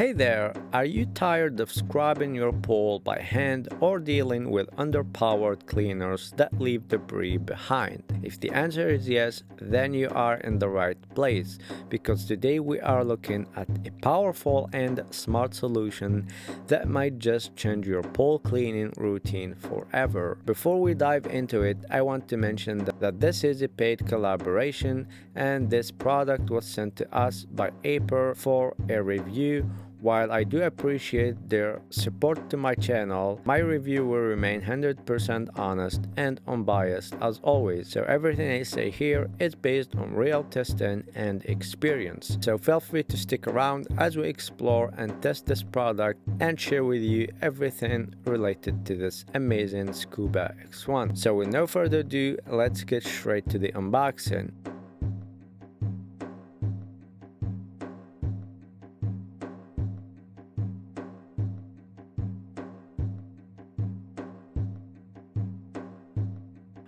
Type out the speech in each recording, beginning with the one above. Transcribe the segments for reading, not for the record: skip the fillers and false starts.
Hey there, are you tired of scrubbing your pool by hand or dealing with underpowered cleaners that leave debris behind? If the answer is yes, then you are in the right place because today we are looking at a powerful and smart solution that might just change your pool cleaning routine forever. Before we dive into it, I want to mention that this is a paid collaboration and this product was sent to us by Aiper for a review. While I do appreciate their support to my channel, my review will remain 100% honest and unbiased as always, so everything I say here is based on real testing and experience. So feel free to stick around as we explore and test this product and share with you everything related to this amazing Scuba X1. So with no further ado, let's get straight to the unboxing.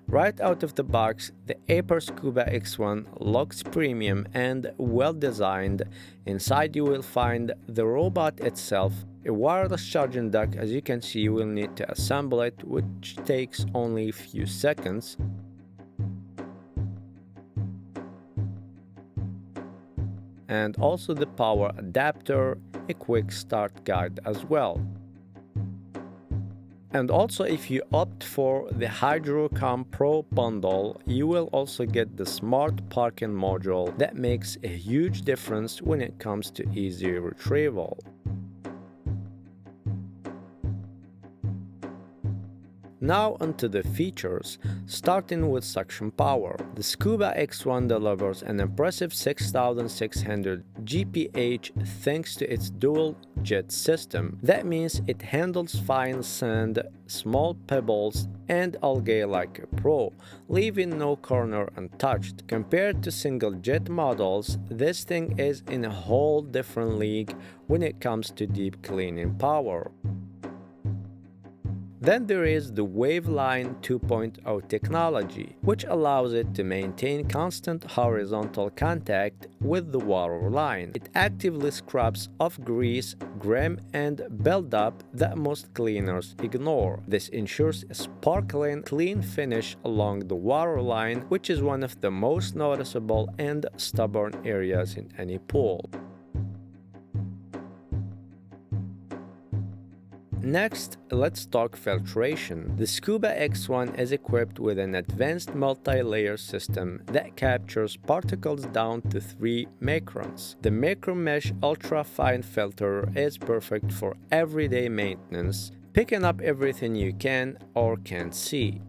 Right out of the box, the Aiper Scuba X1 looks premium and well designed. Inside you will find the robot itself, a wireless charging dock. As you can see, you will need to assemble it, which takes only a few seconds. And also the power adapter, a quick start guide as well. And also, if you opt for the HydroCam Pro bundle, you will also get the smart parking module that makes a huge difference when it comes to easy retrieval. Now onto the features, starting with suction power. The Scuba X1 delivers an impressive 6,600 GPH thanks to its dual jet system. That means it handles fine sand, small pebbles, and algae like a pro, leaving no corner untouched. Compared to single jet models, this thing is in a whole different league when it comes to deep cleaning power. Then there is the Waveline 2.0 technology, which allows it to maintain constant horizontal contact with the water line. It actively scrubs off grease, grime, and buildup that most cleaners ignore. This ensures a sparkling, clean finish along the water line, which is one of the most noticeable and stubborn areas in any pool. Next, let's talk filtration. The Scuba X1 is equipped with an advanced multi-layer system that captures particles down to 3 microns. The Micro Mesh ultra-fine filter is perfect for everyday maintenance, picking up everything you can or can't see.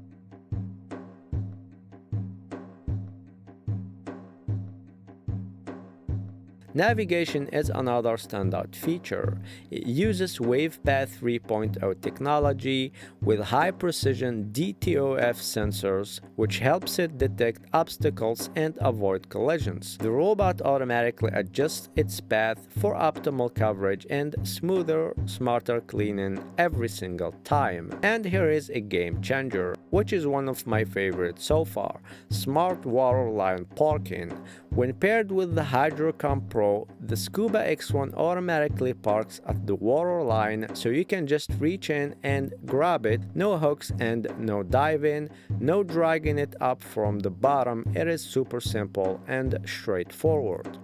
Navigation is another standout feature. It uses WavePath 3.0 technology with high-precision DTOF sensors, which helps it detect obstacles and avoid collisions. The robot automatically adjusts its path for optimal coverage and smoother, smarter cleaning every single time. And here is a game changer, which is one of my favorites so far: smart waterline parking. When paired with the HydroCam Pro, the Scuba X1 automatically parks at the water line, so you can just reach in and grab it. No hooks and no diving, no dragging it up from the bottom. It is super simple and straightforward.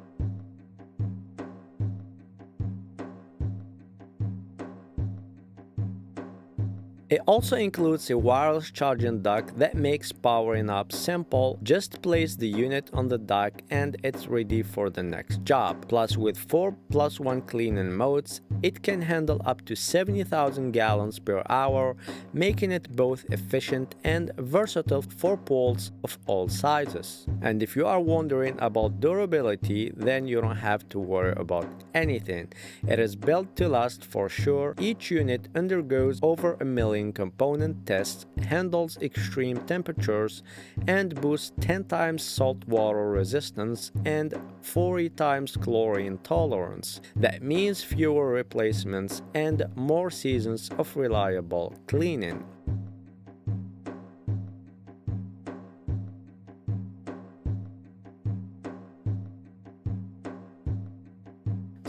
It also includes a wireless charging dock that makes powering up simple. Just place the unit on the dock and it's ready for the next job. Plus, with 4+1 cleaning modes, it can handle up to 70,000 gallons per hour, making it both efficient and versatile for pools of all sizes. And if you are wondering about durability, then you don't have to worry about anything. It is built to last for sure. Each unit undergoes over 1 million component tests, handles extreme temperatures, and boasts 10 times saltwater resistance and 40 times chlorine tolerance. That means fewer replacements and more seasons of reliable cleaning.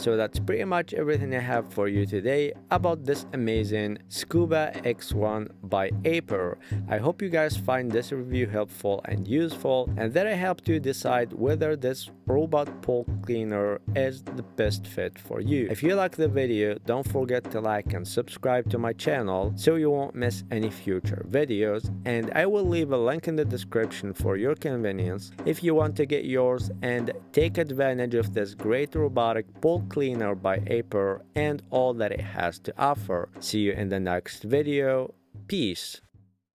So that's pretty much everything I have for you today about this amazing Scuba X1 by Aiper. I hope you guys find this review helpful and useful, and that I helped you decide whether this robot pool cleaner is the best fit for you. If you like the video, don't forget to like and subscribe to my channel so you won't miss any future videos, and I will leave a link in the description for your convenience if you want to get yours and take advantage of this great robotic pool cleaner by Aiper and all that it has to offer. See you in the next video. Peace.